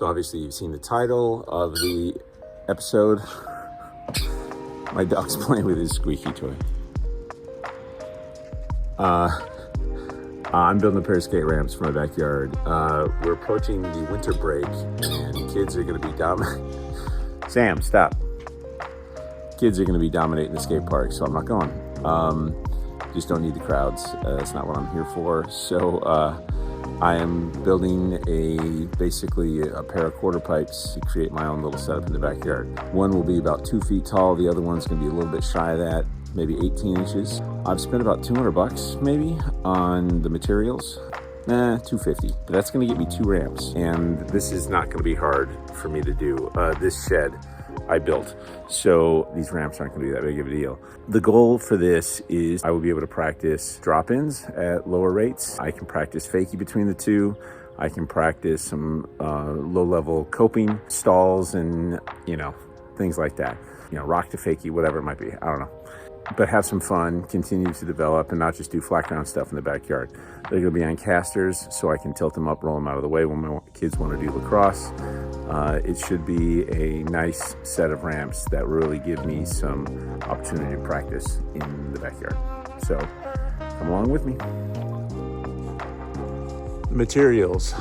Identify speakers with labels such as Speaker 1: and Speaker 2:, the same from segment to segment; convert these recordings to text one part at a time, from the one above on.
Speaker 1: So obviously you've seen the title of the episode. My dog's playing with his squeaky toy. I'm building a pair of skate ramps for my backyard. We're approaching the winter break and kids are gonna be Sam, stop. Kids are gonna be dominating the skate park, so I'm not going. Just don't need the crowds. That's not what I'm here for. So I am building basically a pair of quarter pipes to create my own little setup in the backyard. One will be about 2 feet tall. The other one's gonna be a little bit shy of that, maybe 18 inches. I've spent about $200 maybe on the materials. $250, but that's gonna get me 2 ramps. And this is not gonna be hard for me to do. This shed I built, so these ramps aren't gonna be that big of a deal. The goal for this is I will be able to practice drop-ins at lower rates. I can practice fakie between the two. I can practice some low-level coping stalls and, things like that. Rock to fakie, whatever it might be, I don't know. But have some fun, continue to develop, and not just do flat ground stuff in the backyard. They're gonna be on casters, so I can tilt them up, roll them out of the way when my kids wanna do lacrosse. It should be a nice set of ramps that really give me some opportunity to practice in the backyard. So come along with me. The materials.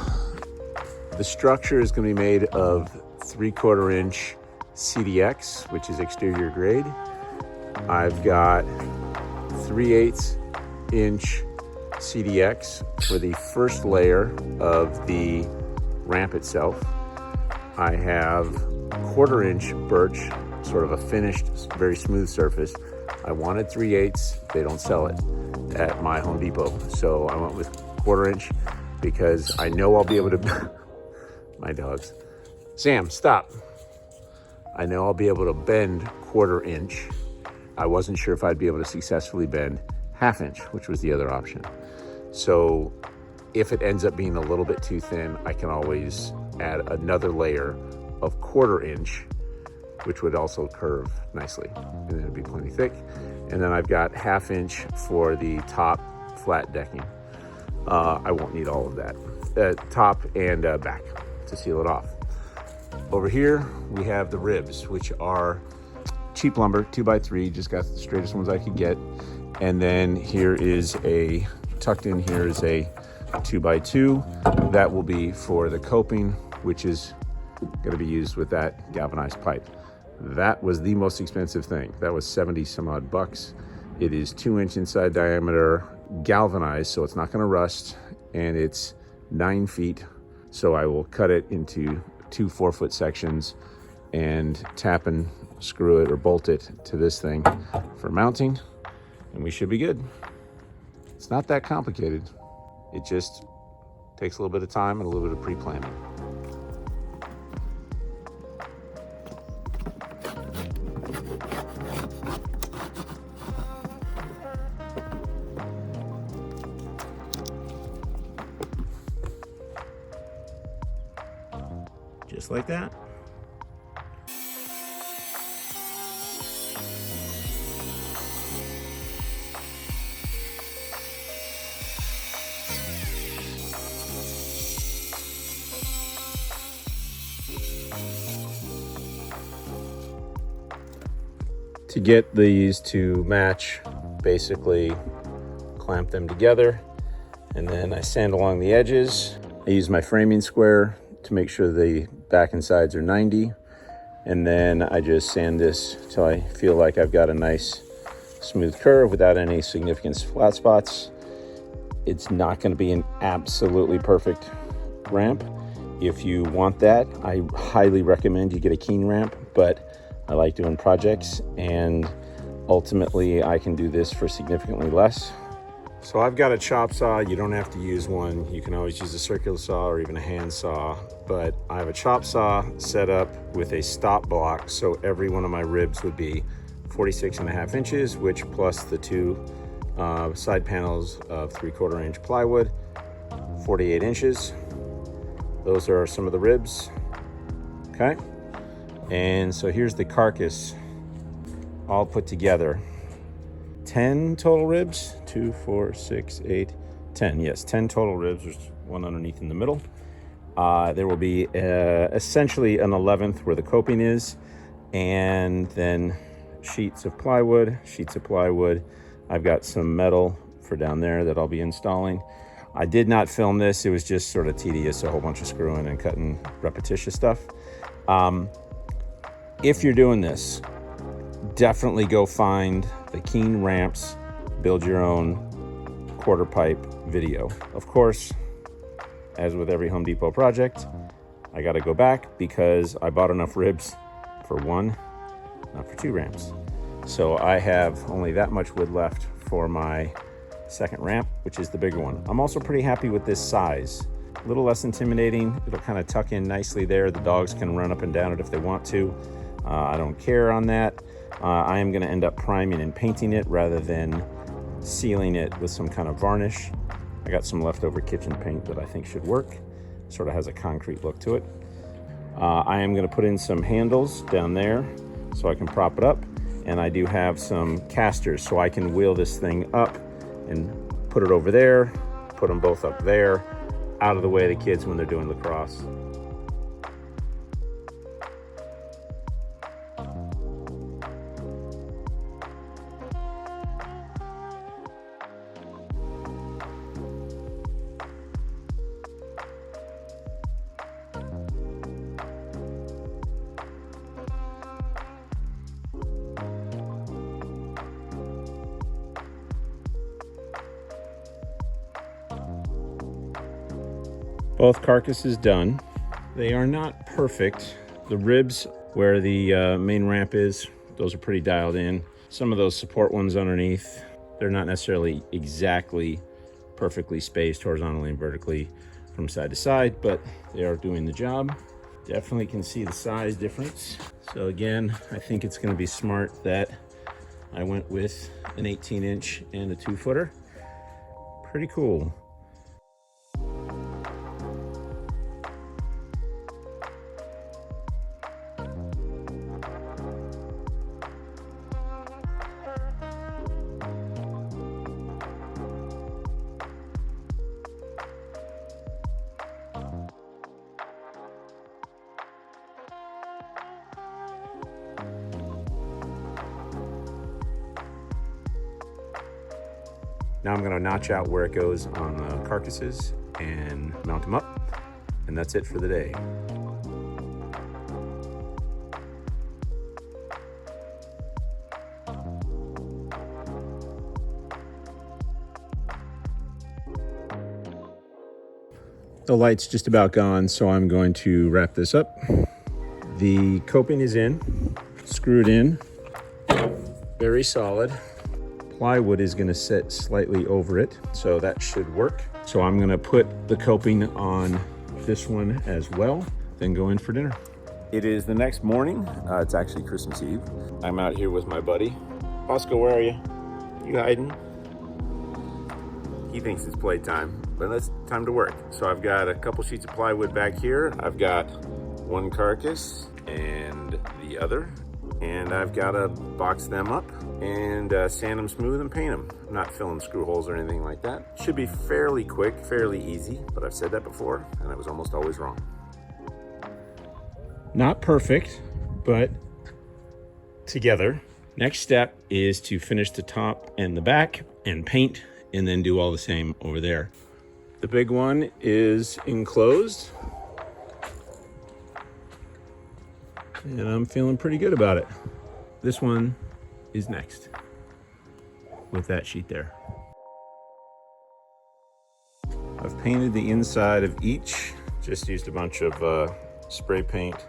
Speaker 1: The structure is gonna be made of 3/4 inch CDX, which is exterior grade. I've got 3/8 inch CDX for the first layer of the ramp itself. I have 1/4 inch birch, sort of a finished, very smooth surface. I wanted 3/8, they don't sell it at my Home Depot. So I went with 1/4 inch because I know I'll be able to, my dogs. Sam, stop. I know I'll be able to bend 1/4 inch. I wasn't sure if I'd be able to successfully bend 1/2 inch, which was the other option. So if it ends up being a little bit too thin, I can always add another layer of 1/4 inch, which would also curve nicely, and then it'd be plenty thick. And then I've got 1/2 inch for the top flat decking. I won't need all of that, top and back to seal it off. Over here, we have the ribs, which are cheap lumber, 2x3, just got the straightest ones I could get. And then here is tucked in here is a 2x2. That will be for the coping, which is gonna be used with that galvanized pipe. That was the most expensive thing. That was 70 some odd bucks. It is 2-inch inside diameter, galvanized, so it's not gonna rust, and it's 9 feet. So I will cut it into 2 4-foot sections and tap and screw it or bolt it to this thing for mounting, and we should be good. It's not that complicated. It just takes a little bit of time and a little bit of pre-planning. Just like that. To get these to match, basically clamp them together, and then I sand along the edges. I use my framing square to make sure the back and sides are 90, and then I just sand this till I feel like I've got a nice smooth curve without any significant flat spots. It's not going to be an absolutely perfect ramp. If you want that, I highly recommend you get a Keen ramp, but I like doing projects, and ultimately I can do this for significantly less. So I've got a chop saw. You don't have to use one. You can always use a circular saw or even a hand saw, but I have a chop saw set up with a stop block, so every one of my ribs would be 46.5 inches, which plus the 2 side panels of 3/4 inch plywood, 48 inches. Those are some of the ribs, okay? And so here's the carcass all put together. 10 total ribs, 2, 4, 6, 8, 10. Yes, 10 total ribs. There's one underneath in the middle. There will be essentially an 11th where the coping is, and then sheets of plywood. I've got some metal for down there that I'll be installing. I did not film this. It was just sort of tedious, a whole bunch of screwing and cutting repetitious stuff. If you're doing this, definitely go find the Keen Ramps Build Your Own Quarter Pipe video. Of course, as with every Home Depot project, I got to go back because I bought enough ribs for one, not for two ramps. So I have only that much wood left for my second ramp, which is the bigger one. I'm also pretty happy with this size. A little less intimidating. It'll kind of tuck in nicely there. The dogs can run up and down it if they want to. I don't care on that. I am going to end up priming and painting it rather than sealing it with some kind of varnish. I got some leftover kitchen paint that I think should work. Sort of has a concrete look to it. I am going to put in some handles down there so I can prop it up. And I do have some casters so I can wheel this thing up and put it over there, put them both up there, out of the way of the kids when they're doing lacrosse. Both carcasses done. They are not perfect. The ribs where the main ramp is, those are pretty dialed in. Some of those support ones underneath, they're not necessarily exactly perfectly spaced horizontally and vertically from side to side, but they are doing the job. Definitely can see the size difference. So again, I think it's going to be smart that I went with an 18-inch and a 2-footer. Pretty cool. Now I'm going to notch out where it goes on the carcasses and mount them up, and that's it for the day. The light's just about gone, so I'm going to wrap this up. The coping is in, screwed in, very solid. Plywood is going to sit slightly over it, so that should work. So I'm going to put the coping on this one as well, then go in for dinner. It is the next morning. It's actually Christmas Eve. I'm out here with my buddy. Bosco, where are you? You hiding? He thinks it's playtime, but it's time to work. So I've got a couple sheets of plywood back here. I've got one carcass and the other, and I've got to box them up and sand them smooth and paint them. I'm not filling screw holes or anything like that. Should be fairly quick, fairly easy, but I've said that before and I was almost always wrong. Not perfect, but together. Next step is to finish the top and the back and paint, and then do all the same over there. The big one is enclosed, and I'm feeling pretty good about it. This one is next with that sheet there. I've painted the inside of each, just used a bunch of spray paint,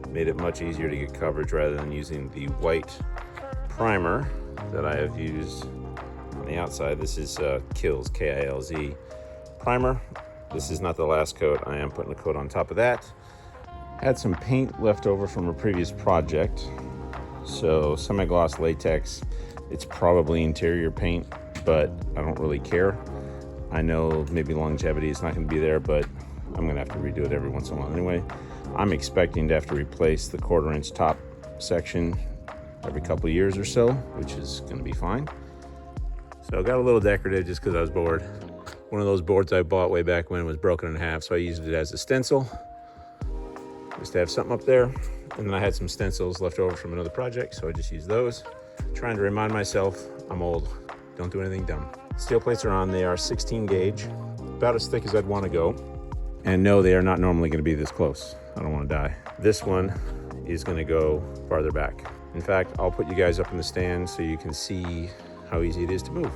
Speaker 1: made it much easier to get coverage rather than using the white primer that I have used on the outside. This is Kilz, K-I-L-Z primer. This is not the last coat. I am putting a coat on top of that. Had some paint left over from a previous project. So semi-gloss latex, it's probably interior paint, but I don't really care. I know maybe longevity is not going to be there, but I'm going to have to redo it every once in a while anyway. I'm expecting to have to replace the 1/4 inch top section every couple of years or so, which is going to be fine. So I got a little decorative just because I was bored. One of those boards I bought way back when was broken in half, so I used it as a stencil, just to have something up there. And then I had some stencils left over from another project, so I just used those. Trying to remind myself I'm old, don't do anything dumb. Steel plates are on, they are 16 gauge, about as thick as I'd want to go. And no, they are not normally going to be this close. I don't want to die. This one is going to go farther back. In fact, I'll put you guys up in the stand so you can see how easy it is to move.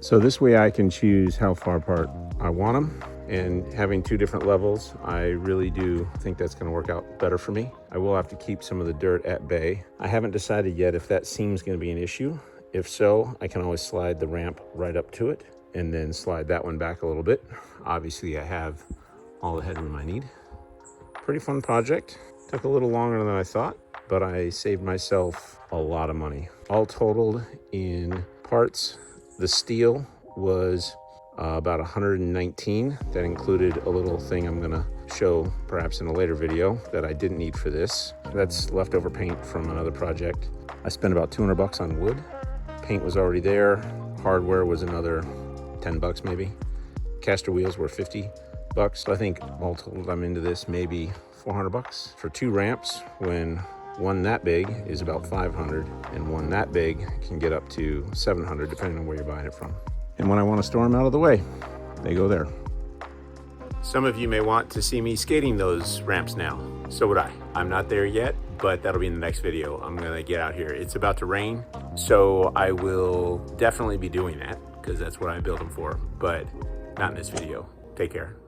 Speaker 1: So this way I can choose how far apart I want them, and having two different levels, I really do think that's going to work out better for me. I will have to keep some of the dirt at bay. I haven't decided yet if that seam's going to be an issue. If so, I can always slide the ramp right up to it and then slide that one back a little bit. Obviously I have all the headroom I need. Pretty fun project. Took a little longer than I thought, but I saved myself a lot of money. All totaled in parts, the steel was about 119. That included a little thing I'm gonna show perhaps in a later video that I didn't need for this. That's leftover paint from another project. I spent about 200 bucks on wood. Paint was already there. Hardware was another 10 bucks maybe. Caster wheels were 50 bucks. So I think all told I'm into this maybe 400 bucks. For two ramps, when one that big is about 500 and one that big can get up to 700 depending on where you're buying it from. And when I want to store them out of the way, they go there. Some of you may want to see me skating those ramps now. So would I. I'm not there yet, but that'll be in the next video. I'm gonna get out here. It's about to rain, so I will definitely be doing that because that's what I built them for, but not in this video. Take care.